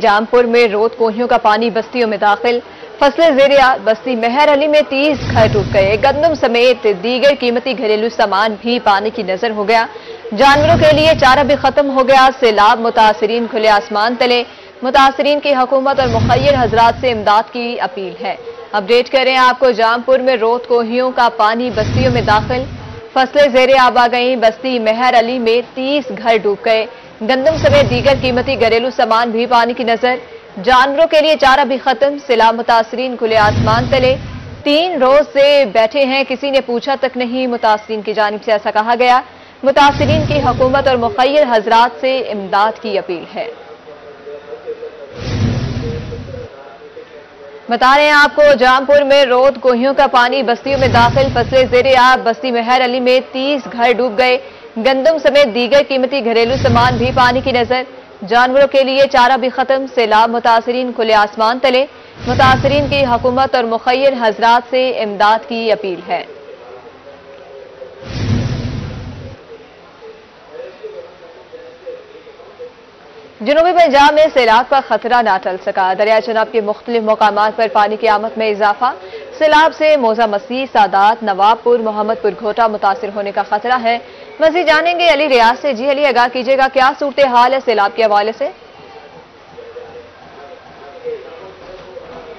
जामपुर में रोद कोहियों का पानी बस्तियों में दाखिल। फसलें ज़ेरिया बस्ती मेहर अली में 30 घर डूब गए। गंदम समेत दीगर कीमती घरेलू सामान भी पानी की नजर हो गया। जानवरों के लिए चारा भी खत्म हो गया। सैलाब मुतासरीन खुले आसमान तले। मुतासरीन की हुकूमत और मुखय्यर हजरात से इमदाद की अपील है। अपडेट करें आपको, जामपुर में रोद कोहियों का पानी बस्तियों में दाखिल। फसलें ज़ेरे आब आ गई। बस्ती मेहर अली में 30 घर डूब गए। गंदम समेत दीगर कीमती घरेलू सामान भी पानी की नजर। जानवरों के लिए चारा भी खत्म। सैलाब मुतासरीन खुले आसमान तले। 3 रोज से बैठे हैं, किसी ने पूछा तक नहीं। मुतासरीन की जानिब से ऐसा कहा गया। मुतासरीन की हुकूमत और मुखय्यर हजरात से इमदाद की अपील है। बता रहे हैं आपको, जामपुर में रोद कोहियों का पानी बस्तियों में दाखिल। फसलें ज़ेरे आब बस्ती मेहर अली में 30 घर डूब गए। गंदम समेत दीगर कीमती घरेलू सामान भी पानी की नजर। जानवरों के लिए चारा भी खत्म। सैलाब मुतासरीन खुले आसमान तले। मुतासरीन की हुकूमत और मुखय्यर हजरात से इमदाद की अपील है। जनूबी पंजाब में सैलाब का खतरा ना टल सका। दरिया चनाब के मुख्तलिफ मकामात पर पानी की आमद में इजाफा। सैलाब से मौजा मसीह, सादात, नवाबपुर, मोहम्मदपुर घोटा मुतासिर होने का खतरा है। मजीद जानेंगे अली रियाज से। जी अली, आगाह कीजिएगा, क्या सूरत हाल है सैलाब के हवाले से?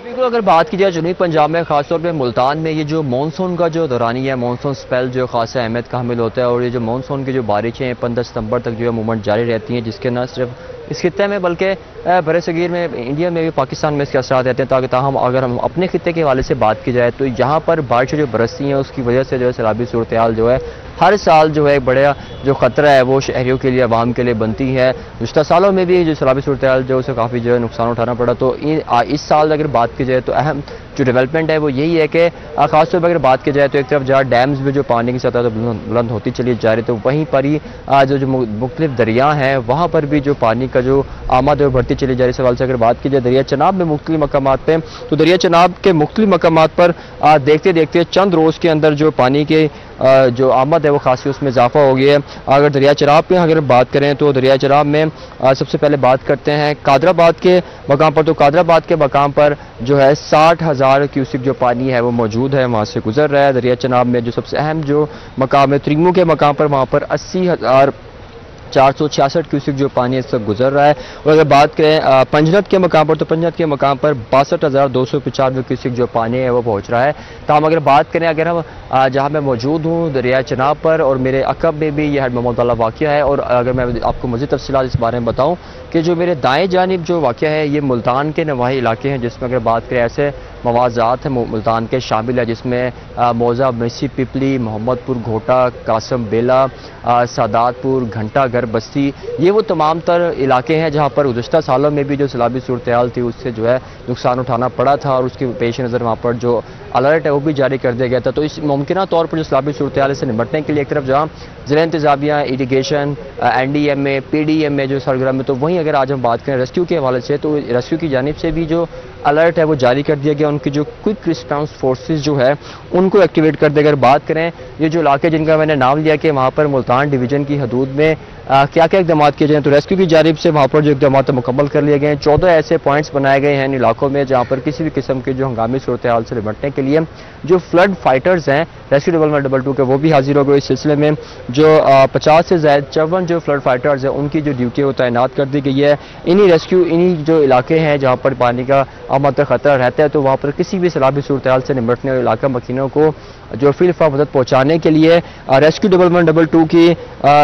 बिल्कुल, अगर बात की जाए जनूबी पंजाब में, खासतौर पे मुल्तान में ये जो मानसून का जो दौरानी है, मानसून स्पेल जो खासा अहमियत का हामिल होता है। और ये जो मानसून की जो बारिशें हैं 15 सितंबर तक जो है मूवमेंट जारी रहती हैं, जिसके न सिर्फ इस खित्ते में बल्कि बड़े सगीर में, इंडिया में भी, पाकिस्तान में इसके असरात रहते हैं। ताकि अगर हम अपने खित्ते के हवाले से बात की जाए तो यहाँ पर बारिशें जो बरसती हैं उसकी वजह से जो है सैलाबी सूरत हाल जो है हर साल जो है बड़ा जो खतरा है वो शहरियों के लिए, आवाम के लिए बनती है। गुज़श्ता सालों में भी जो सैलाबी सूरत हाल जो उसे काफ़ी जो है नुकसान उठाना पड़ा। तो इस साल अगर बात की जाए तो अहम जो डेवलपमेंट है वो यही है कि खासतौर पर अगर बात की जाए तो एक तरफ जहाँ डैम्स में जो पानी की सतह तो बुलंद होती चली जा रही, तो वहीं पर ही जो मुख्तलिफ दरिया हैं वहाँ पर भी जो पानी का जो आमद है बढ़ती चली जा रही। सवाल से अगर बात की जाए दरिया चनाब में मुख्तलिफ मकामात पे, तो दरिया चनाब के मुख्तलिफ मकामात पर देखते देखते चंद रोज़ के अंदर जो पानी के जो आमद है वो खासी उसमें इजाफा हो गया है। अगर दरिया चनाब में अगर बात करें तो दरिया चनाब में सबसे पहले बात करते हैं कादराबाद के मकाम पर। तो कादराबाद के मकाम पर जो है 60,000 क्यूसिक जो पानी है वो मौजूद है, वहाँ से गुजर रहा है। दरिया चनाब में जो सबसे अहम जो मकाम है त्रिमू के मकाम पर, वहाँ पर 80,466 क्यूसिक जो पानी इस वक्त गुजर रहा है। और अगर बात करें पंजनत के मकाम पर, तो पंजनत के मकाम पर 62,295 क्यूसिक जो पानी है वो पहुंच रहा है। तो हम अगर बात करें, अगर हम जहां मैं मौजूद हूं दरिया चनाब पर, और मेरे अकब में भी यह महमूद वाला वाक़या है। और अगर मैं आपको मज़ीद तफसीलात इस बारे में बताऊं कि जो मेरे दाएँ जानिब जो वाक़या है ये मुल्तान के नवाही इलाके हैं, जिसमें अगर बात करें ऐसे मवाज़ात हैं मुल्तान के शामिल है, जिसमें मौजा मसी, पिपली, मोहम्मदपुर घोटा, कासम बेला, सादातपुर, घंटा घर बस्ती, ये वो तमाम तर इलाके हैं जहाँ पर गुज़श्ता सालों में भी जो सैलाबी सूरत हाल थी उससे जो है नुकसान उठाना पड़ा था। और उसके पेश नज़र वहाँ पर जो अलर्ट है वो भी जारी कर दिया गया था। तो इस मुमकिन तौर पर जो सैलाबी सूरत हाल से निपटने के लिए एक तरफ जहाँ ज़िला इंतज़ामिया, इरीगेशन, NDMA, PDMA जो सरगर्म है, तो वहीं अगर आज हम बात करें रेस्क्यू के हवाले से, तो रेस्क्यू की जानिब से भी जो अलर्ट है वो जारी कर दिया गया। उनकी जो क्विक रिस्पांस फोर्सेस जो है उनको एक्टिवेट कर दिया। अगर बात करें ये जो इलाके जिनका मैंने नाम लिया कि वहाँ पर मुल्तान डिवीज़न की हदूद में क्या क्या इकदाम किए जाएँ, तो रेस्क्यू की जानिब से वहाँ पर जो इकदाम मुकम्मल कर लिए गए हैं। 14 ऐसे पॉइंट्स बनाए गए हैं इन इलाकों में जहाँ पर किसी भी किस्म के जो हंगामी सूरत हाल से निपटने के लिए जो फ्लड फाइटर्स हैं रेस्क्यू डेवलपमेंट 2 के वो भी हाजिर हो गए। इस सिलसिले में जो 50 से ज़्यादा 54 जो फ्लड फाइटर्स हैं उनकी जो ड्यूटी है वो तैनात कर दी गई है। इन्हीं जो इलाके हैं जहाँ पर पानी का आमद का खतरा रहता है, तो वहाँ पर किसी भी सैलाबी सूरत हाल से निपटने और इलाका मकीनों को जो फिलफा मदद पहुँचाने के लिए रेस्क्यू डेवलपमेंट 2 की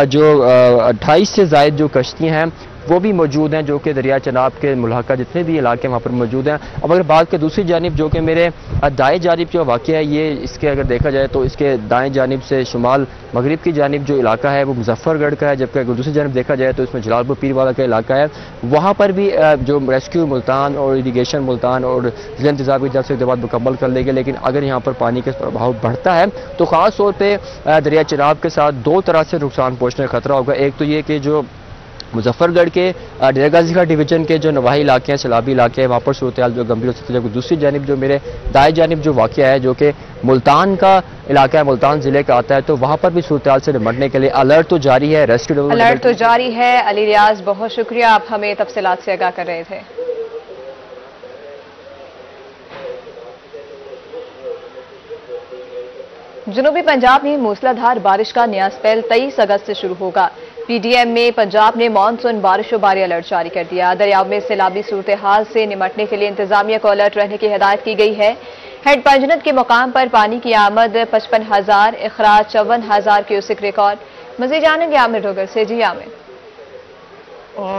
जो 28 से ज़ायद जो कश्तियाँ हैं वो भी मौजूद हैं, जो कि दरिया चनाब के मुल्हाका जितने भी इलाके वहाँ पर मौजूद हैं। अब अगर बात करें दूसरी जानिब जो कि मेरे दाएँ जानिब जो वाक़या है, ये इसके अगर देखा जाए तो इसके दाएँ जानिब से शुमाल मगरिब की जानिब जो इलाका है वो मुजफ्फरगढ़ का है, जबकि अगर दूसरी जानिब देखा जाए तो इसमें जलालपुर पीरवाला का इलाका है। वहाँ पर भी जो रेस्क्यू मुल्तान और इरीगेशन मुल्तान और ज़िला इंतज़ामिया की तरफ से इक़दाम मुकम्मल कर लेंगे। लेकिन अगर यहाँ पर पानी का प्रभाव बढ़ता है तो ख़ास तौर पर दरिया चनाब के साथ 2 तरह से नुकसान पहुँचने का खतरा होगा। एक तो ये कि जो मुजफ्फरगढ़ के डेरा गाजी खां डिवीजन के जो नवाही इलाके हैं, सैलाबी इलाके हैं, वहाँ पर सूरत हाल जो गंभीर हो सकती है। जबकि दूसरी जानिब जो मेरे दाएँ जानिब जो वाक़या है जो कि मुल्तान का इलाका है, मुल्तान ज़िले का आता है, तो वहाँ पर भी सूरत हाल से निपटने के लिए अलर्ट तो जारी है। रेस्क्यू अलर्ट तो जारी है। अली रियाज, बहुत शुक्रिया, आप हमें तफसीलात से आगाह कर रहे थे। जनूबी पंजाब में मूसलाधार बारिश का नया स्पेल 23 अगस्त से शुरू होगा। पीडीएम में पंजाब ने मानसून बारिशों बारी अलर्ट जारी कर दिया। दरियाव में सैलाबी सूरत हाल से निपटने के लिए इंतजामिया को अलर्ट रहने की हिदायत की गई है। हेड पंजनत के मुकाम पर पानी की आमद 55,000, इखराज 54,000 क्यूसिक रिकॉर्ड। मजीद जानेंगे आमिर डोगर से। जी आमिर।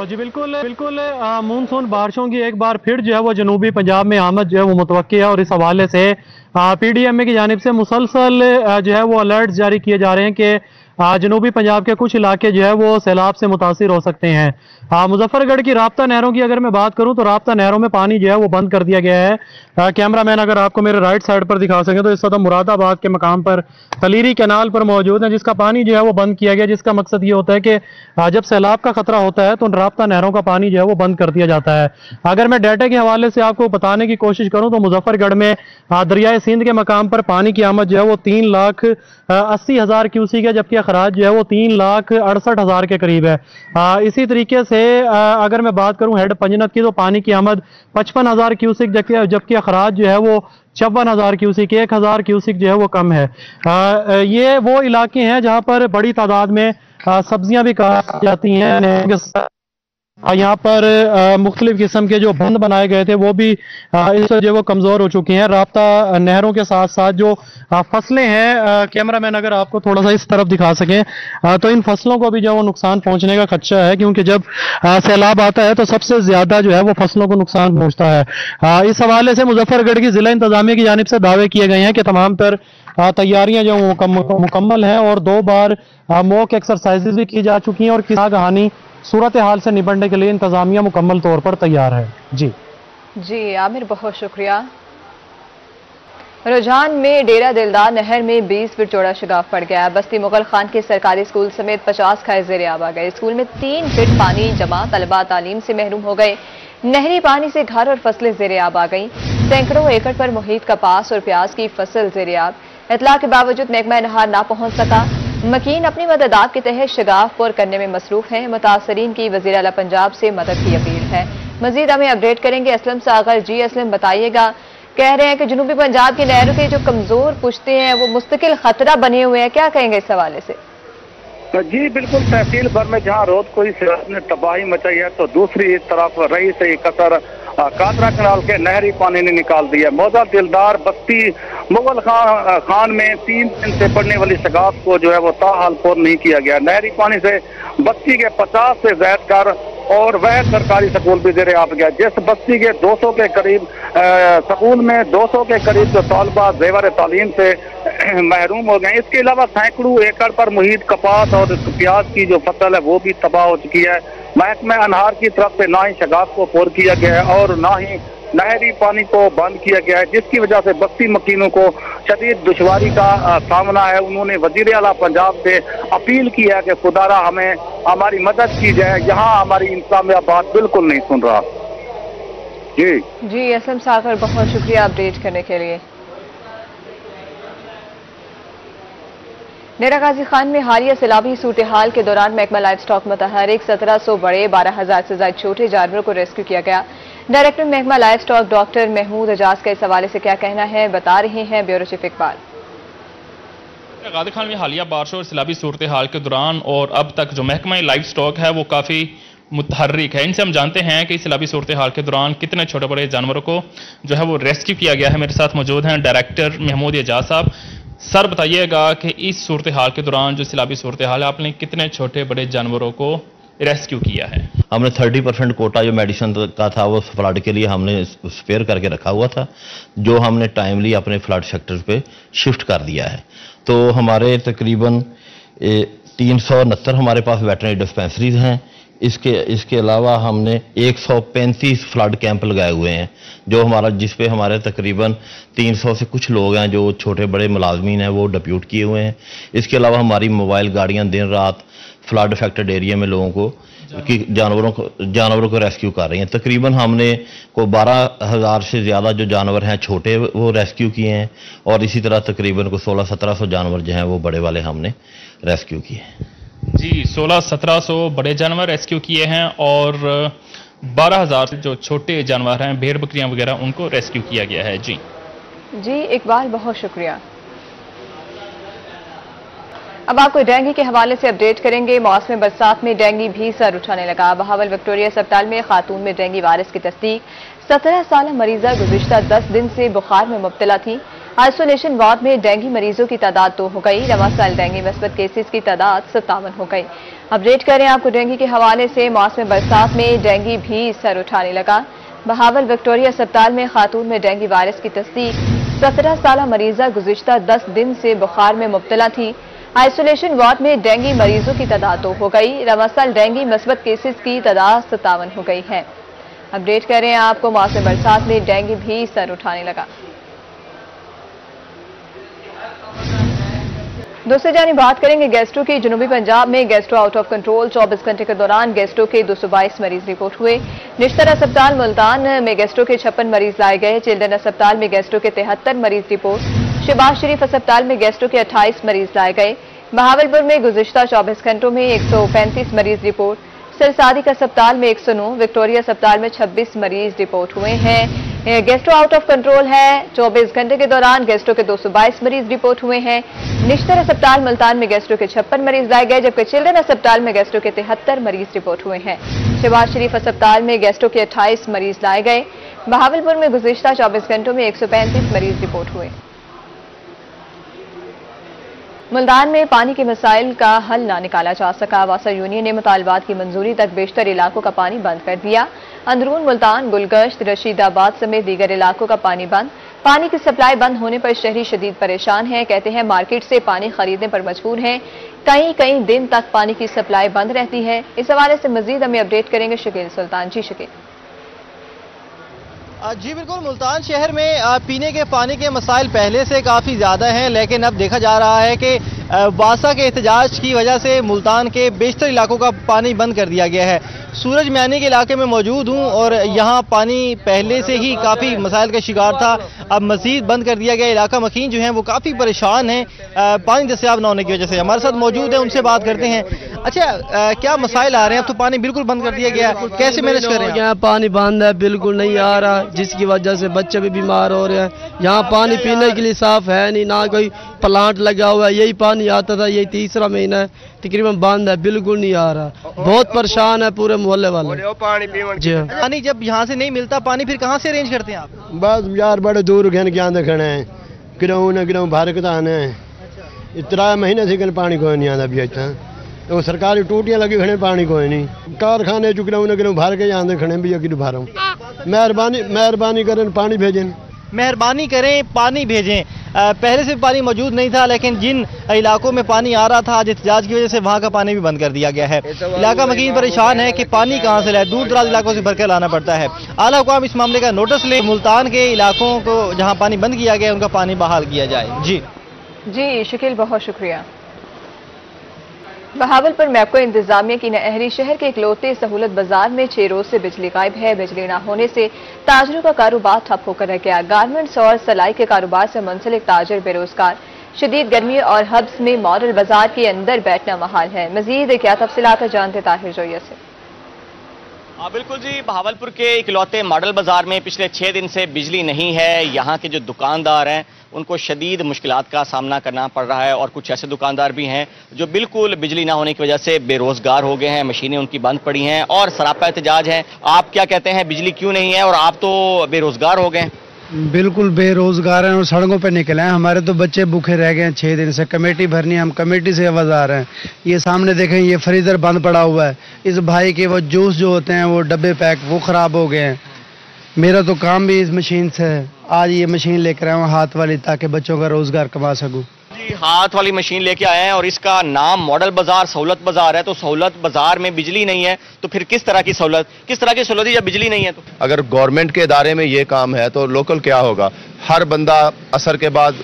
जी बिल्कुल मानसून बारिशों की एक बार फिर जो है वो जनूबी पंजाब में आमद जो है वो मुतवक्की है और इस हवाले से पीडीएमए की जानिब से मुसलसल जो है वो अलर्ट जारी किए जा रहे हैं कि जनूबी पंजाब के कुछ इलाके जो है वो सैलाब से मुतासिर हो सकते हैं। मुजफ्फरगढ़ की राब्ता नहरों की अगर मैं बात करूं तो राब्ता नहरों में पानी जो है वो बंद कर दिया गया है। कैमरामैन अगर आपको मेरे राइट साइड पर दिखा सकें तो इस वक्त मुरादाबाद के मकाम पर तलीरी कैनाल पर मौजूद है, जिसका पानी जो है वो बंद किया गया, जिसका मकसद ये होता है कि जब सैलाब का खतरा होता है तो राब्ता नहरों का पानी जो है वो बंद कर दिया जाता है। अगर मैं डाटा के हवाले से आपको बताने की कोशिश करूं तो मुजफ्फरगढ़ में दरियाए सिंध के मकाम पर पानी की आमद जो है वो 3,80,000 क्यूसिक है, जबकि अखराज जो है वो 3,68,000 के करीब है। इसी तरीके से अगर मैं बात करूं हेड पंजनत की तो पानी की आमद 55,000 क्यूसिक, जबकि अखराज जो है वो 54,000 क्यूसिक, 1,000 क्यूसिक जो है वो कम है। ये वो इलाके हैं जहां पर बड़ी तादाद में सब्जियां भी काटी जाती हैं। यहाँ पर मुख्तलिफ किस्म के जो बंद बनाए गए थे वो भी इस वजह वो कमज़ोर हो चुके हैं। राब्ता नहरों के साथ साथ जो फसलें हैं, कैमरामैन अगर आपको थोड़ा सा इस तरफ दिखा सकें तो इन फसलों को भी जो वो नुकसान पहुंचने का खदशा है, क्योंकि जब सैलाब आता है तो सबसे ज्यादा जो है वो फसलों को नुकसान पहुंचता है। इस हवाले से मुजफ्फरगढ़ की जिला इंतजामिया की जानिब से दावे किए गए हैं कि तमाम तर तैयारियां जो मुकम्मल हैं और 2 बार मॉक एक्सरसाइजेज भी की जा चुकी हैं और किसी कहानी सूरत हाल से निपटने के लिए इंतजामिया मुकम्मल तौर पर तैयार है। जी आमिर, बहुत शुक्रिया। रुझान में डेरा दिलदार नहर में 20 फीट चौड़ा शगाफ पड़ गया। बस्ती मुगल खान के सरकारी स्कूल समेत 50 खैर ज़ेर-ए-आब आ गए। स्कूल में 3 फीट पानी जमा, तलबा तालीम से महरूम हो गए। नहरी पानी से घर और फसलें ज़ेर-ए-आब आ गई। सैकड़ों एकड़ पर मुहित कपास और प्याज की फसल ज़ेर-ए-आब। इतला के बावजूद महकमा नहार ना पहुंच सका। मकीन अपनी मदद आप के तहत शगाफ पुर करने में मसरूफ हैं। मुतासरीन की वज़ीर आला पंजाब से मदद की अपील है। मजीद हमें अपडेट करेंगे असलम सागर। जी असलम, बताइएगा। कह रहे हैं कि जनूबी पंजाब की नहरों के जो कमजोर पुश्ते हैं वो मुस्तकिल खतरा बने हुए हैं, क्या कहेंगे इस हवाले से? जी बिल्कुल, तहसील भर में जहां रोज कोई सैलाब ने तबाही मचाई है तो दूसरी तरफ रही से कसर कादरा कनाल के नहरी पानी ने निकाल दिया। मौजा दिलदार बस्ती मुगल खान में 3 दिन से पड़ने वाली शगाफ को जो है वो ताहाल पुर नहीं किया गया। नहरी पानी से बस्ती के 50 से ज्यादा घर और वह सरकारी स्कूल भी ज़ेर-ए-आब गया। जिस बस्ती के 200 के करीब स्कूल में 200 के करीब जो तलबा ज़ेवर तालीम से महरूम हो गए। इसके अलावा सैकड़ों एकड़ पर मुहित कपास और प्याज की जो फसल है वो भी तबाह हो चुकी है। महकमा अनहार की तरफ से ना ही शगाफ को पुर किया गया है और ना ही नहरी पानी को बंद किया गया है, जिसकी वजह से बस्ती मकीनों को शदीद दुश्वारी का सामना है। उन्होंने वजीर आला पंजाब से अपील की है कि खुदारा हमें हमारी मदद की जाए, यहाँ हमारी इंतजामिया बात बिल्कुल नहीं सुन रहा। जी असलम सागर, बहुत शुक्रिया अपडेट करने के लिए। डेरा गाजी खान में हालिया सैलाबी सूरत हाल के दौरान महकमा लाइफ स्टॉक मुतहरिक 1700 बड़े 12,000 से ज्यादा छोटे जानवरों को रेस्क्यू किया गया। डायरेक्टर महकमा livestock doctor Mahmood Ejaz का इस हवाले से क्या कहना है, बता रहे हैं ब्यूरो चीफ इकबाल। गाजी खान में हालिया बारिशों और सैलाबी सूरत हाल के दौरान और अब तक जो महकमा लाइफ स्टॉक है वो काफ़ी मुतहर्रिक है। इनसे हम जानते हैं कि सैलाबी सूरत हाल के दौरान कितने छोटे बड़े जानवरों को जो है वो रेस्क्यू किया गया है। मेरे साथ मौजूद हैं डायरेक्टर महमूद एजाज साहब। सर बताइएगा कि इस सूरत हाल के दौरान जो सैलाबी सूरत हाल है, आपने कितने छोटे बड़े जानवरों को रेस्क्यू किया है? हमने 30% कोटा जो मेडिसिन का था वो फ्लड के लिए हमने स्पेयर करके रखा हुआ था, जो हमने टाइमली अपने फ्लड सेक्टर पे शिफ्ट कर दिया है। तो हमारे तकरीबन 369 हमारे पास वेटरनरी डिस्पेंसरीज हैं। इसके अलावा हमने 135 फ्लड कैंप लगाए हुए हैं, जो जिस पे हमारे तकरीबन 300 से कुछ लोग हैं जो छोटे बड़े मुलाजमीन हैं वो डिप्यूट किए हुए हैं। इसके अलावा हमारी मोबाइल गाड़ियां दिन रात फ्लड अफेक्टेड एरिया में लोगों को जानवरों को रेस्क्यू कर रही हैं। तकरीबन हमने को 12,000 से ज़्यादा जो जानवर हैं छोटे वो रेस्क्यू किए हैं और इसी तरह तकरीबन को 1600-1700 जानवर जो हैं वो बड़े वाले हमने रेस्क्यू किए हैं। जी 1600-1700 बड़े जानवर रेस्क्यू किए हैं और 12,000 जो छोटे जानवर हैं भेड़ बकरियां वगैरह उनको रेस्क्यू किया गया है। जी इकबाल, बहुत शुक्रिया। अब आपको डेंगू के हवाले से अपडेट करेंगे। मौसम बरसात में डेंगू भी सर उठाने लगा। बहावल विक्टोरिया अस्पताल में खातून में डेंगू वायरस की तस्दीक। 17 साल मरीजा गुज़िश्ता 10 दिन से बुखार में मुब्तला थी। आइसोलेशन वार्ड में डेंगू मरीजों की तादाद 2 हो गई। रवा साल डेंगू मस्बत केसेस की तादाद 57 हो गई। अपडेट करें आपको डेंगू के हवाले से। मौसम बरसात में डेंगू भी सर उठाने लगा। बहावल विक्टोरिया अस्पताल में खातून में डेंगू वायरस की तस्दीक। 17 साल मरीजा गुज़िश्ता 10 दिन से बुखार में मुब्तला थी। आइसोलेशन वार्ड में डेंगू मरीजों की तादाद 2 हो गई। रवासाल डेंगू मस्बत केसेस की तादाद 57 हो गई है। अपडेट करें आपको मौसम बरसात में डेंगू भी सर उठाने लगा। दूसरी जानी बात करेंगे गैस्ट्रो की। जनूबी पंजाब में गैस्ट्रो आउट ऑफ कंट्रोल। 24 घंटे के दौरान गैस्ट्रो के 222 मरीज रिपोर्ट हुए। निश्तर अस्पताल मुल्तान में गैस्ट्रो के 56 मरीज लाए गए। चिल्ड्रन अस्पताल में गैस्ट्रो के 73 मरीज रिपोर्ट। शहबाज शरीफ अस्पताल में गैस्ट्रो के 28 मरीज लाए गए। बहावलपुर में गुज़िश्ता 24 घंटों में 135 मरीज रिपोर्ट। सिरसादिक अस्पताल में 109, विक्टोरिया अस्पताल में 26 मरीज रिपोर्ट हुए हैं। गैस्ट्रो आउट ऑफ कंट्रोल है। 24 घंटे के दौरान गैस्ट्रो के 222 मरीज रिपोर्ट हुए हैं। निश्तर अस्पताल मुल्तान में गैस्ट्रो के 56 मरीज लाए गए, जबकि चिल्ड्रन अस्पताल में गैस्ट्रो के 73 मरीज रिपोर्ट हुए हैं। शहबाज शरीफ अस्पताल में गैस्ट्रो के 28 मरीज लाए गए। बहावलपुर में गुज़िश्ता 24 घंटों में 135 मरीज रिपोर्ट हुए। मुल्तान में पानी के मसाइल का हल ना निकाला जा सका। वासा यूनियन ने मुतालबात की मंजूरी तक बेशतर इलाकों का पानी बंद कर दिया। अंदरून मुल्तान, गुलगश्त, रशीदाबाद समेत दीगर इलाकों का पानी बंद। पानी की सप्लाई बंद होने पर शहरी शदीद परेशान हैं। कहते हैं मार्केट से पानी खरीदने पर मजबूर हैं। कई दिन तक पानी की सप्लाई बंद रहती है। इस हवाले से मजीद हमें अपडेट करेंगे शकील सुल्तान। जी शकील। जी बिल्कुल, मुल्तान शहर में पीने के पानी के मसाइल पहले से काफ़ी ज़्यादा हैं, लेकिन अब देखा जा रहा है कि वासा के एहतजाज की वजह से मुल्तान के बेशतर इलाकों का पानी बंद कर दिया गया है। सूरज म्यानी के इलाके में मौजूद हूँ और यहाँ पानी पहले से ही काफ़ी मसाइल का शिकार था, अब मज़ीद बंद कर दिया गया। इलाका मकीन जो हैं वो काफ़ी परेशान हैं पानी दस्तियाब न होने की वजह से। हमारे साथ मौजूद है, उनसे बात करते हैं। अच्छा, क्या मसाइल आ रहे हैं? अब तो पानी बिल्कुल बंद कर दिया गया, कैसे मैनेज कर रहे हैं? पानी बंद है, बिल्कुल नहीं आ रहा, जिसकी वजह से बच्चे भी बीमार हो रहे हैं। यहाँ पानी पीने के लिए साफ है नहीं, ना कोई प्लांट लगा हुआ है। यही पानी आता था, यही तीसरा महीना है तकरीबन बंद है, बिल्कुल नहीं आ रहा। बहुत परेशान है पूरे मोहल्ले वाले। जी पानी जब यहाँ से नहीं मिलता पानी फिर कहाँ से अरेंज करते हैं आप? बस यार बड़े दूर गए क्या देखने हैं, गिराऊँ न गिराऊँ भारत आने इतना महीने से कल पानी कोई नहीं आता भी अच्छा। तो सरकारी टूटियाँ लगी खड़े, पानी कोई नहीं। कारखाने चुक रहा हूँ भर के यहाँ खड़े भी अगर भर रहा हूँ। मेहरबानी करें पानी भेजें, मेहरबानी करें पानी भेजें। पहले से पानी मौजूद नहीं था, लेकिन जिन इलाकों में पानी आ रहा था आज एहतजाज की वजह से वहाँ का पानी भी बंद कर दिया गया है। इलाका मकीन परेशान है कि पानी कहाँ से लाए, दूर दराज इलाकों से भर कर लाना पड़ता है। आला हुकाम इस मामले का नोटिस ले, मुल्तान के इलाकों को जहाँ पानी बंद किया गया उनका पानी बहाल किया जाए। जी शकील, बहुत शुक्रिया। बहावलपुर मैपको इंतजामिया की नहरी शहर के इकलौते सहूलत बाजार में 6 रोज से बिजली गायब है। बिजली न होने से ताजरों का कारोबार ठप होकर रह गया। गारमेंट्स और सलाई के कारोबार से मुंसलिक ताजर बेरोजगार। शदीद गर्मी और हब्स में मॉडल बाजार के अंदर बैठना महाल है। मजीद क्या तफसीलात जानते ताहिर जोया से। बिल्कुल जी, बहावलपुर के इकलौते मॉडल बाजार में पिछले 6 दिन से बिजली नहीं है। यहाँ के जो दुकानदार हैं उनको शदीद मुश्किलात का सामना करना पड़ रहा है और कुछ ऐसे दुकानदार भी हैं जो बिल्कुल बिजली ना होने की वजह से बेरोजगार हो गए हैं, मशीनें उनकी बंद पड़ी हैं और सरापा एहतजाज है। आप क्या कहते हैं, बिजली क्यों नहीं है और आप तो बेरोजगार हो गए? बिल्कुल बेरोजगार हैं और सड़कों पे निकले हैं। हमारे तो बच्चे भूखे रह गए हैं 6 दिन से। कमेटी भरनी है, हम कमेटी से आवाज आ रहे हैं। ये सामने देखें, ये फ्रीजर बंद पड़ा हुआ है। इस भाई के वो जूस जो होते हैं वो डब्बे पैक वो खराब हो गए हैं। मेरा तो काम भी इस मशीन से है। आज ये मशीन लेकर आया हूँ हाथ वाली, ताकि बच्चों का रोजगार कमा सकूँ। जी, हाथ वाली मशीन लेके आए हैं और इसका नाम मॉडल बाजार सहूलत बाजार है। तो सहूलत बाजार में बिजली नहीं है तो फिर किस तरह की सहूलत है जब बिजली नहीं है? तो अगर गवर्नमेंट के इदारे में ये काम है तो लोकल क्या होगा? हर बंदा असर के बाद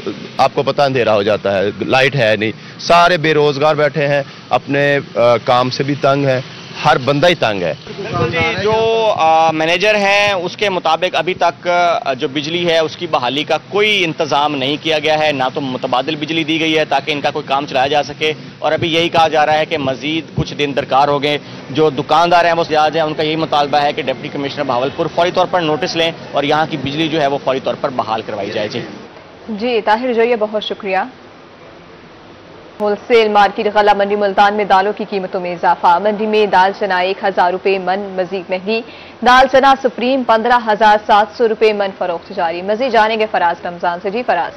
आपको पता अंधेरा हो जाता है, लाइट है नहीं, सारे बेरोजगार बैठे हैं, अपने काम से भी तंग है, हर बंदा ही तंग है। बिल्कुल जी, जो मैनेजर हैं उसके मुताबिक अभी तक जो बिजली है उसकी बहाली का कोई इंतजाम नहीं किया गया है, ना तो मुतबादिल बिजली दी गई है ताकि इनका कोई काम चलाया जा सके। और अभी यही कहा जा रहा है कि मजीद कुछ दिन दरकार हो गए। जो दुकानदार हैं वो जायज़ हैं, उनका यही मुतालबा है कि डिप्टी कमिश्नर बहावलपुर फौरी तौर पर नोटिस लें और यहाँ की बिजली जो है वो फौरी तौर पर बहाल करवाई जाए। जी ताहिर जोया, बहुत शुक्रिया। होलसेल मार्केट गला मंडी मुल्तान में दालों की कीमतों में इजाफा। मंडी में दाल चना 1000 रुपये मन मजीद महंगी। दाल चना सुप्रीम 15,700 रुपये मन फरोख्त जारी। मजीद जानेंगे फराज रमजान से। जी फराज।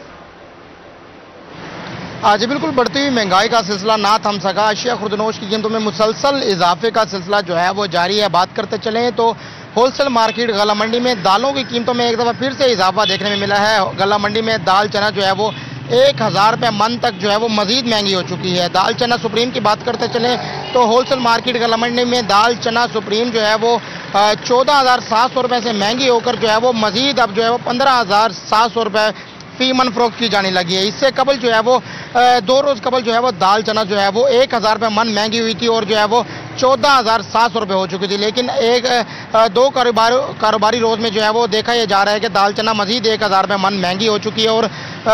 आज बिल्कुल बढ़ती हुई महंगाई का सिलसिला ना थम सका। अशिया खुर्दनोश की कीमतों में मुसलसल इजाफे का सिलसिला जो है वो जारी है। बात करते चलें तो होलसेल मार्केट गला मंडी में दालों की कीमतों में एक दफ़ा फिर से इजाफा देखने में मिला है। गला मंडी में दाल चना जो है वो 1000 रुपये मन तक जो है वो मजीद महंगी हो चुकी है। दाल चना सुप्रीम की बात करते चलें तो होलसेल मार्केट गला मंडी में दाल चना सुप्रीम जो है वो 14,700 रुपये से महंगी होकर जो है वो मजीद अब जो है वो 15,700 रुपये फी मन फरोख्त की जाने लगी है। इससे कबल जो है वो 2 रोज़ कबल जो है वो दाल चना जो है वो 1000 रुपये मन महंगी हुई थी और जो है वो 14,700 रुपये हो चुकी थी। लेकिन दो कारोबारी रोज़ में जो है वो देखा यह जा रहा है कि दाल चना मजीद 1000 रुपये मन महंगी हो चुकी है और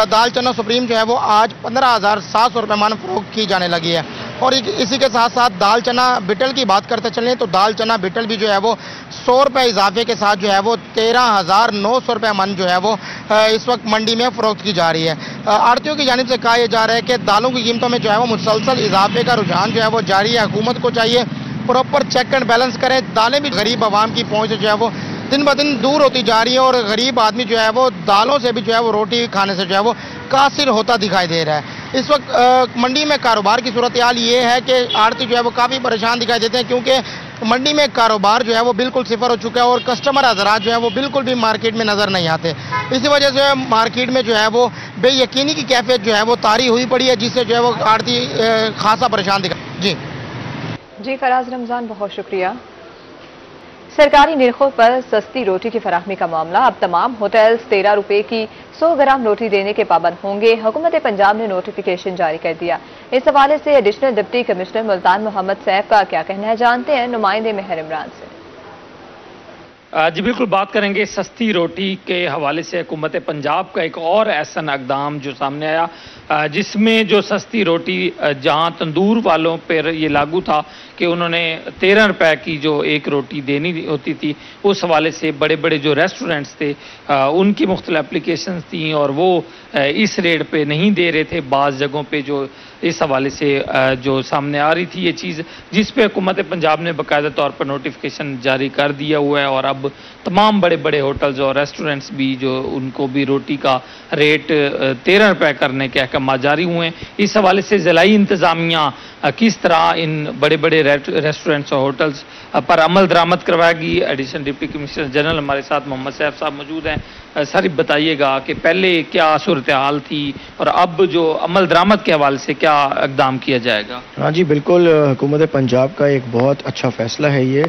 दाल चना सुप्रीम जो है वो आज 15,700 रुपये मन फरोख्त की जाने लगी है। और इसी के साथ साथ दाल चना बिटल की बात करते चलें तो दाल चना बिटल भी जो है वो 100 रुपये इजाफे के साथ जो है वो 13,900 रुपये मन जो है वो इस वक्त मंडी में फरोख्त की जा रही है। आड़तियों की जानिब से कहा यह जा रहा है कि दालों की कीमतों में जो है वो मुसलसल इजाफे का रुझान जो है वो जारी है। हुकूमत को चाहिए प्रॉपर चेक एंड बैलेंस करें। दालें भी गरीब आवाम की पहुँच जो है वो दिन ब दिन दूर होती जा रही है और गरीब आदमी जो है वो दालों से भी जो है वो रोटी खाने से जो है वो कासिर होता दिखाई दे रहा है। इस वक्त मंडी में कारोबार की सूरत हाल ये है कि आड़ती जो है वो काफ़ी परेशान दिखाई देते हैं क्योंकि मंडी में कारोबार जो है वो बिल्कुल सिफर हो चुका है और कस्टमर हज़रात जो है वो बिल्कुल भी मार्केट में नज़र नहीं आते। इसी वजह से मार्केट में जो है वो बेयकीनी की कैफियत जो है वो तारी हुई पड़ी है जिससे जो है वो आड़ती खासा परेशान दिखाई। जी फराज रमजान बहुत शुक्रिया। सरकारी निर्खों पर सस्ती रोटी की फराहमी का मामला। अब तमाम होटल्स 13 रुपये की 100 ग्राम रोटी देने के पाबंद होंगे। हुकूमत पंजाब ने नोटिफिकेशन जारी कर दिया। इस हवाले से additional deputy commissioner Multan Mohammad Saif का क्या कहना है, जानते हैं नुमाइंदे मेहर इमरान से। जी बिल्कुल, बात करेंगे सस्ती रोटी के हवाले से। हुकूमत पंजाब का एक और ऐसा इक़दाम जो सामने आया जिसमें जो सस्ती रोटी जहां तंदूर वालों पर ये लागू था कि उन्होंने 13 रुपए की जो एक रोटी देनी होती थी, उस हवाले से बड़े बड़े जो रेस्टोरेंट्स थे उनकी मुख्तलिफ एप्लीकेशंस थी और वो इस रेट पे नहीं दे रहे थे। बाज़ जगहों पे जो इस हवाले से जो सामने आ रही थी ये चीज़, जिस पे हुकूमत पंजाब ने बाकायदा तौर पर नोटिफिकेशन जारी कर दिया हुआ है और अब तमाम बड़े बड़े होटल्स और रेस्टोरेंट्स भी जो उनको भी रोटी का रेट 13 रुपए करने के अहकाम जारी हुए हैं। इस हवाले से ज़िलाई इंतज़ामिया किस तरह इन बड़े बड़े रेस्टोरेंट्स और होटल्स पर अमल दरामद करवाएगी। एडिशनल डिप्टी कमिश्नर जनरल हमारे साथ मोहम्मद सैफ साहब मौजूद हैं। सर बताइएगा कि पहले क्या सूरत हाल थी और अब जो अमल दरामद के हवाले से क्या इक़दाम किया जाएगा। हाँ जी बिल्कुल, हुकूमत पंजाब का एक बहुत अच्छा फैसला है ये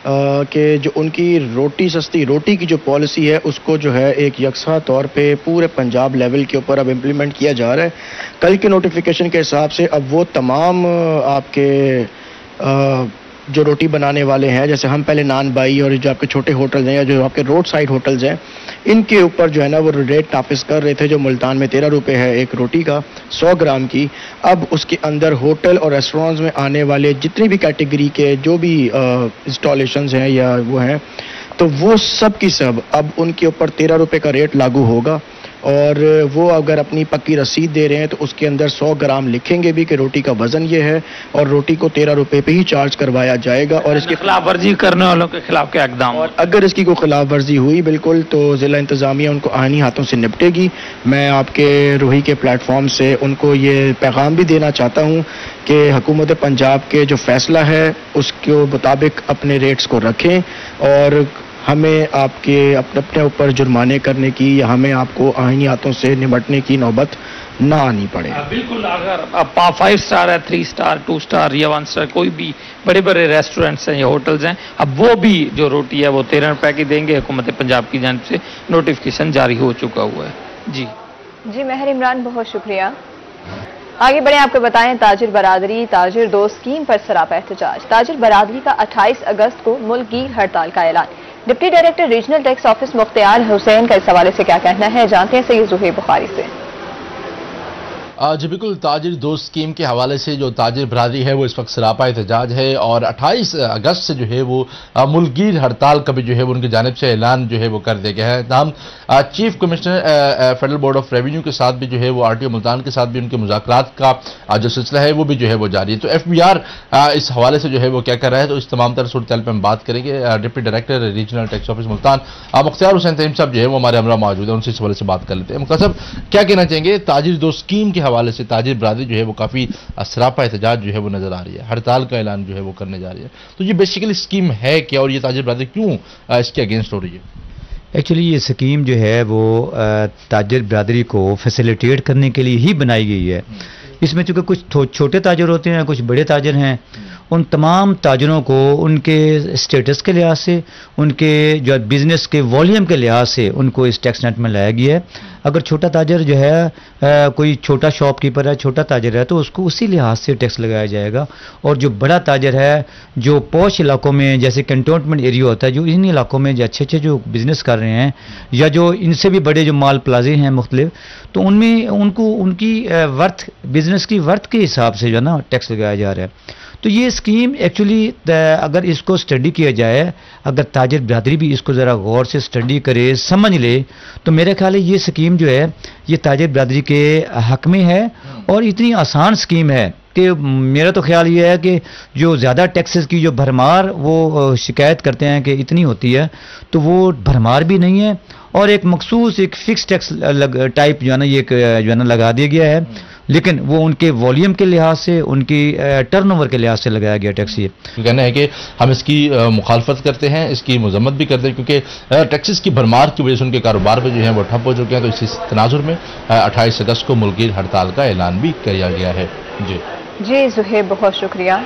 कि जो उनकी रोटी सस्ती रोटी की जो पॉलिसी है उसको जो है एक यकसा तौर पे पूरे पंजाब लेवल के ऊपर अब इम्प्लीमेंट किया जा रहा है। कल के नोटिफिकेशन के हिसाब से अब वो तमाम आपके जो रोटी बनाने वाले हैं, जैसे हम पहले नान बाई और जो आपके छोटे होटल्स हैं या जो आपके रोड साइड होटल्स हैं, इनके ऊपर जो है ना वो रेट नाफिज कर रहे थे। जो मुल्तान में 13 रुपये है एक रोटी का 100 ग्राम की, अब उसके अंदर होटल और रेस्टोरेंट्स में आने वाले जितनी भी कैटेगरी के जो भी इंस्टॉलेशंस हैं या वो हैं, तो वो सब की सब अब उनके ऊपर 13 रुपये का रेट लागू होगा। और वो अगर अपनी पक्की रसीद दे रहे हैं तो उसके अंदर 100 ग्राम लिखेंगे भी कि रोटी का वजन ये है और रोटी को 13 रुपये पे ही चार्ज करवाया जाएगा। और इसके खिलाफ वर्जी करने वालों के खिलाफ क्या इक़दाम, और अगर इसकी कोई खिलाफ वर्जी हुई बिल्कुल तो ज़िला इंतज़ामिया उनको आईनी हाथों से निपटेगी। मैं आपके रूही के प्लेटफॉर्म से उनको ये पैगाम भी देना चाहता हूँ कि हुकूमत पंजाब के जो फैसला है उसके मुताबिक अपने रेट्स को रखें और हमें आपके अपने ऊपर जुर्माने करने की या हमें आपको आईनी हाथों से निपटने की नौबत ना आनी पड़े। बिल्कुल, अगर 5 स्टार है, 3 स्टार, 2 स्टार या 1 स्टार कोई भी बड़े बड़े रेस्टोरेंट्स हैं या होटल्स हैं, अब वो भी जो रोटी है वो 13 रुपए की देंगे। हुकूमत पंजाब की जानिब से नोटिफिकेशन जारी हो चुका हुआ है। जी मेहर इमरान बहुत शुक्रिया। आगे बढ़े, आपको बताएं ताजिर बरादरी ताजिर दो स्कीम पर सरापा एहतजाज। ताजिर बरादरी का 28 अगस्त को मुल्क की हड़ताल का ऐलान। Deputy director regional tax office Mukhtiar Hussain का इस हवाले से क्या कहना है, जानते हैं सैयद ज़ुहैर बुखारी से। जी बिल्कुल, ताजिर दोस्त स्कीम के हवाले से जो ताजिर बरादरी है वो इस वक्त सरापा एहतजाज है और 28 अगस्त से जो है वो मुल्कगीर हड़ताल का भी जो है वो उनकी जानिब से ऐलान जो है वो कर दिया गया है। तमाम chief commissioner federal board of revenue के साथ भी जो है वो RTO मुल्तान के साथ भी उनके मुज़ाकरात का जो सिलसिला है वो भी जो है वो जारी है। तो FBR इस हवाले से जो है वो क्या कर रहा है, तो इस तमाम तरह सूरत पर हम बात करेंगे। Deputy director regional tax office Multan Mukhtar Hussain Taim साहब जो है वो हमारे हमरा मौजूद है, उनसे इस हवाले से बात कर लेते हैं। मुख्तार साहब, क्या कहना चाहेंगे ताजिर दोस्त स्कीम के हवाले से? ताजिर बरादरी जो है वो काफी सरापा एहतजाज जो है वो नजर आ रही है, हड़ताल का ऐलान जो है वो करने जा रही है, तो ये बेसिकली स्कीम है क्या और ये ताजिर बरादरी क्यों इसके अगेंस्ट हो रही है? एक्चुअली ये स्कीम जो है वो ताजिर बरादरी को फैसिलिटेट करने के लिए ही बनाई गई है। इसमें चूंकि कुछ छोटे ताजिर होते हैं, कुछ बड़े ताजिर हैं, उन तमाम ताजिरों को उनके स्टेटस के लिहाज से, उनके जो बिज़नेस के वॉल्यूम के लिहाज से उनको इस टैक्स नेट में लाया गया है। अगर छोटा ताजिर जो है कोई छोटा शॉपकीपर है, छोटा ताजिर है, तो उसको उसी लिहाज से टैक्स लगाया जाएगा। और जो बड़ा ताजिर है, जो पॉश इलाकों में जैसे कंटोनमेंट एरिया होता है, जो इन इलाकों में जो अच्छे अच्छे जो बिज़नेस कर रहे हैं या जो इनसे भी बड़े जो माल प्लाजे हैं मुख्तलिफ, तो उनमें उनको उनकी वर्थ बिज़नेस की वर्थ के हिसाब से जो है ना टैक्स लगाया जा रहा है। तो ये स्कीम एक्चुअली अगर इसको स्टडी किया जाए, अगर ताजिर बरादरी भी इसको ज़रा गौर से स्टडी करे, समझ ले, तो मेरे ख्याल है ये स्कीम जो है ये ताजिर बरादरी के हक में है और इतनी आसान स्कीम है कि मेरा तो ख्याल ये है कि जो ज़्यादा टैक्सेस की जो भरमार वो शिकायत करते हैं कि इतनी होती है, तो वो भरमार भी नहीं है और एक मखसूस एक फिक्स टैक्स टाइप जो है ना ये जो है ना लगा दिया गया है, लेकिन वो उनके वॉल्यूम के लिहाज से, उनकी टर्नओवर के लिहाज से लगाया गया टैक्स। ये कहना है कि हम इसकी मुखालफत करते हैं, इसकी मजम्मत भी करते हैं, क्योंकि टैक्सेस की भरमार की वजह से उनके कारोबार पर जो है वो ठप हो चुके हैं। तो इसी तनाजुर में 28 अगस्त को मुल्कगीर हड़ताल का ऐलान भी किया गया है। जी जुहेब, बहुत शुक्रिया।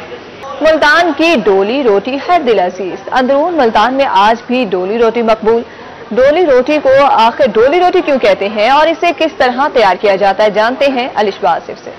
मुल्तान की डोली रोटी है दिल अजीज। अंदरून मुल्तान में आज भी डोली रोटी मकबूल। डोली रोटी को आखिर डोली रोटी क्यों कहते हैं और इसे किस तरह तैयार किया जाता है, जानते हैं अलिशबा आसिफ से।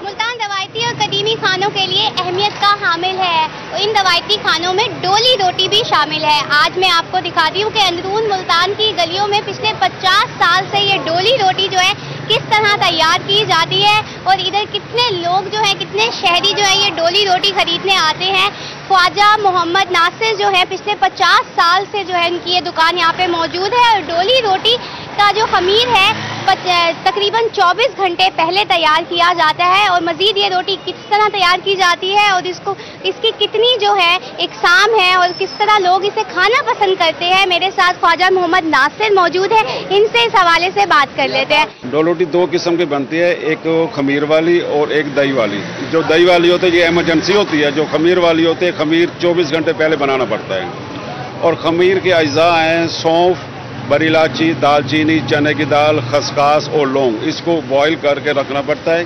मुल्तान रवायती और कदीमी खानों के लिए अहमियत का हामिल है और इन रवायती खानों में डोली रोटी भी शामिल है। आज मैं आपको दिखाती हूँ कि अंदरून मुल्तान की गलियों में पिछले 50 साल से ये डोली रोटी जो है किस तरह तैयार की जाती है और इधर कितने लोग जो हैं, कितने शहरी जो है ये डोली रोटी खरीदने आते हैं। ख्वाजा मोहम्मद नासिर जो है पिछले 50 साल से जो है इनकी ये दुकान यहाँ पे मौजूद है और डोली रोटी का जो खमीर है तकरीबन 24 घंटे पहले तैयार किया जाता है और मजीद ये रोटी किस तरह तैयार की जाती है और इसकी कितनी जो है इकसाम है और किस तरह लोग इसे खाना पसंद करते हैं, मेरे साथ ख्वाजा मोहम्मद नासिर मौजूद है, इनसे इस हवाले से बात कर लेते हैं। डोली रोटी दो किस्म की बनती है, एक खमीर वाली और एक दही वाली। जो दही वाली होती है ये इमरजेंसी होती है, जो खमीर वाली होती है खमीर 24 घंटे पहले बनाना पड़ता है। और खमीर के अज्जा हैं सौंफ, बड़ी इलायची, दालचीनी, चने की दाल, खसखस और लौंग। इसको बॉईल करके रखना पड़ता है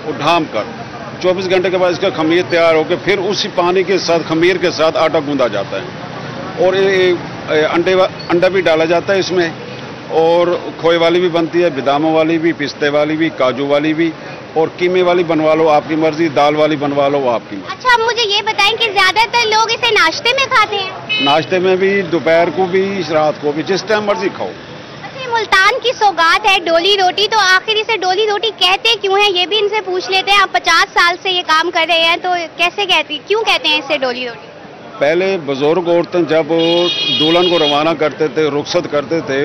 और ढाम कर 24 घंटे के बाद इसका खमीर तैयार होकर फिर उसी पानी के साथ खमीर के साथ आटा गूंदा जाता है और अंडा भी डाला जाता है इसमें। और खोए वाली भी बनती है, बादामों वाली भी, पिस्ते वाली भी, काजू वाली भी और कीमे वाली बनवा लो आपकी मर्जी, दाल वाली बनवा लो आपकी मर्जी। अच्छा, आप मुझे ये बताएं कि ज्यादातर लोग इसे नाश्ते में खाते हैं? नाश्ते में भी, दोपहर को भी, रात को भी, जिस टाइम मर्जी खाओ। अच्छा, मुल्तान की सौगात है डोली रोटी, तो आखिर इसे डोली रोटी कहते क्यों है ये भी इनसे पूछ लेते हैं। आप 50 साल से ये काम कर रहे हैं तो कैसे क्यों कहते हैं इसे डोली रोटी? पहले बुजुर्ग औरतें जब दुल्हन को रवाना करते थे, रुखसत करते थे,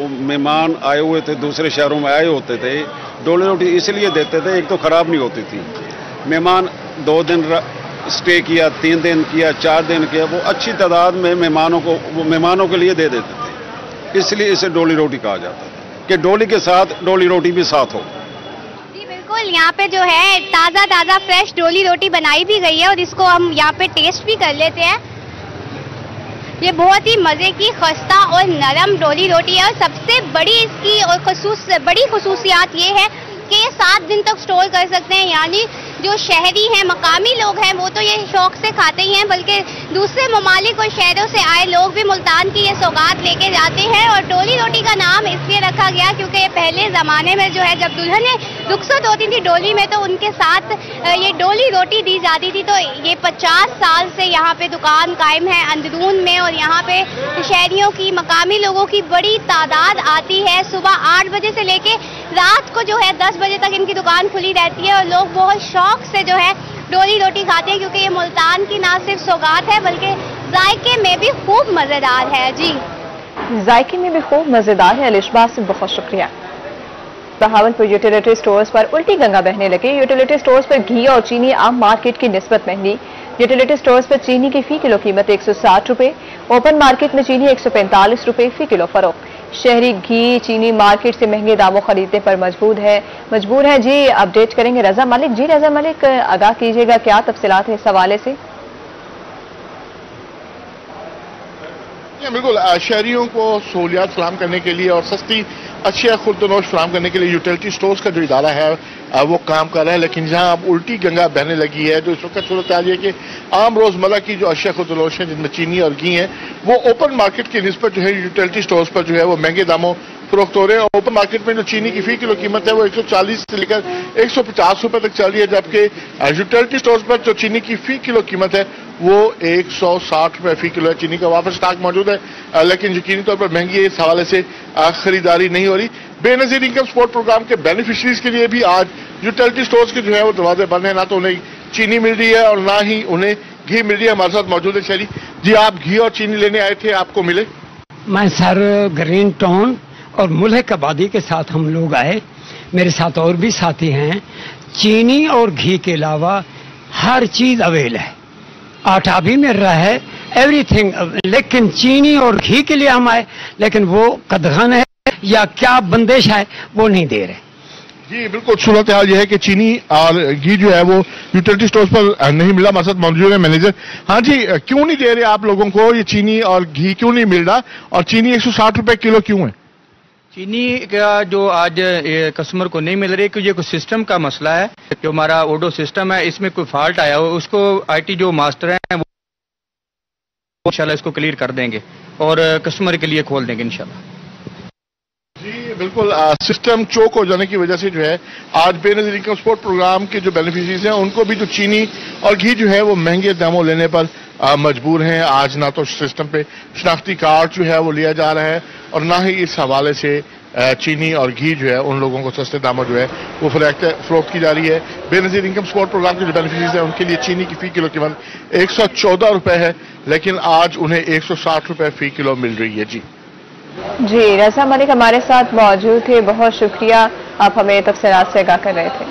मेहमान आए हुए थे, दूसरे शहरों में आए होते थे, डोली रोटी इसलिए देते थे, एक तो खराब नहीं होती थी। मेहमान 2 दिन स्टे किया, 3 दिन किया, 4 दिन किया, वो अच्छी तादाद में मेहमानों के लिए दे देते थे, इसलिए इसे डोली रोटी कहा जाता था कि डोली के साथ डोली रोटी भी साथ हो। जी बिल्कुल, यहाँ पे जो है ताज़ा फ्रेश डोली रोटी बनाई भी गई है और इसको हम यहाँ पे टेस्ट भी कर लेते हैं। ये बहुत ही मज़े की खस्ता और नरम डोली रोटी है और सबसे बड़ी इसकी और बड़ी खुसूसियात ये है कि ये 7 दिन तक स्टोर कर सकते हैं। यानी जो शहरी हैं, मकामी लोग हैं, वो तो ये शौक से खाते ही हैं, बल्कि दूसरे ममालिक और शहरों से आए लोग भी मुल्तान की ये सौगात लेके जाते हैं। और डोली रोटी का नाम इसलिए रखा गया क्योंकि ये पहले ज़माने में जो है जब दुल्हनें रुखसत होती थी डोली में तो उनके साथ ये डोली रोटी दी जाती थी। तो ये 50 साल से यहाँ पे दुकान कायम है अंदरून में और यहाँ पे शहरियों की, मकामी लोगों की बड़ी तादाद आती है। सुबह 8 बजे से लेके रात को जो है 10 बजे तक इनकी दुकान खुली रहती है और लोग बहुत शौक से जो है डोली रोटी खाते हैं, क्योंकि ये मुल्तान की ना सिर्फ सौगात है बल्कि जायके में भी खूब मजेदार है। जी, जायके में भी खूब मजेदार है। अलिशबा से बहुत शुक्रिया। बहावलपुर यूटिलिटी स्टोर्स पर उल्टी गंगा बहने लगी। यूटिलिटी स्टोर्स पर घी और चीनी आम मार्केट की निस्बत महंगी। यूटिलिटी स्टोर्स पर चीनी की फी किलो कीमत 160 रुपए, ओपन मार्केट में चीनी 145 रुपए फी किलो फरोख्त। शहरी घी चीनी मार्केट से महंगे दामों खरीदने पर मजबूर है। जी, अपडेट करेंगे रजा मलिक। जी रजा मलिक, आगाह कीजिएगा, क्या तफसीलात है इस हवाले से? बिल्कुल, शहरियों को सहूलियात फराहम करने के लिए और सस्ती अशिया खुर्दनोश फराहम करने के लिए यूटिलिटी स्टोर्स का जो इदारा है वो काम कर रहा है, लेकिन जहां अब उल्टी गंगा बहने लगी है। जो इस वक्त सूरत हाल है कि आम रोजमर्रा की जो अशिया खुर्दनोश है जिनमें चीनी और घी है वो ओपन मार्केट की निस्बत जो है यूटिलिटी स्टोर्स पर जो है वो महंगे दामों फरोख्त हो रहे हैं। ओपन मार्केट में जो चीनी की फी किलो कीमत है वो 140 से लेकर 150 रुपए तक चल रही है, जबकि यूटिलिटी स्टोर्स पर जो चीनी की फी किलो कीमत है वो 160 रुपए फी किलो है। चीनी का वापस स्टॉक मौजूद है, लेकिन यकीनी तौर पर महंगी है, इस हवाले से खरीदारी नहीं हो रही। बेनजीर इनकम सपोर्ट प्रोग्राम के बेनिफिशरीज के लिए भी आज यूटिलिटी स्टोर्स के जो है वो दरवाजे बंद है। ना तो उन्हें चीनी मिल रही है और ना ही उन्हें घी मिल रही है। हमारे साथ मौजूद है शहरी जी, आप घी और चीनी लेने आए थे, आपको मिले? मैं सर ग्रीन टाउन और मुल्क आबादी के साथ हम लोग आए, मेरे साथ और भी साथी हैं। चीनी और घी के अलावा हर चीज अवेल है, आटा भी मिल रहा है, एवरीथिंग, लेकिन चीनी और घी के लिए हम आए, लेकिन वो कदगन है या क्या बंदिश है वो नहीं दे रहे। जी बिल्कुल, सूरत हाल यह है कि चीनी और घी जो है वो यूटिलिटी स्टोर्स पर नहीं मिला। हमारे साथ मौजूद है मैनेजर। हाँ जी, क्यों नहीं दे रहे आप लोगों को ये चीनी और घी, क्यों नहीं मिल रहा? और चीनी 160 रुपए किलो क्यों है? चीनी का जो आज कस्टमर को नहीं मिल रही, क्योंकि ये कोई सिस्टम का मसला है। जो हमारा ओडो सिस्टम है इसमें कोई फॉल्ट आया हो, उसको आईटी जो मास्टर हैं वो इंशाल्लाह इसको क्लियर कर देंगे और कस्टमर के लिए खोल देंगे इंशाल्लाह। जी बिल्कुल, सिस्टम चोक हो जाने की वजह से जो है आज बेनजीर इनकम सपोर्ट प्रोग्राम के जो बेनिफिशरीज हैं उनको भी जो चीनी और घी जो है वो महंगे दामों लेने पर मजबूर हैं। आज ना तो सिस्टम पे शनाख्ती कार्ड जो है वो लिया जा रहा है और ना ही इस हवाले से चीनी और घी जो है उन लोगों को सस्ते दामों जो है वो फरोख्त की जा रही है। बेनजीर इनकम सपोर्ट प्रोग्राम के जो बेनिफिशरीज हैं उनके लिए चीनी की फी किलो कीमत 114 रुपए है, लेकिन आज उन्हें 160 रुपए फी किलो मिल रही है। जी, रजा मलिक हमारे साथ मौजूद थे, बहुत शुक्रिया, आप हमें तफसीलात से आगाह कर रहे थे।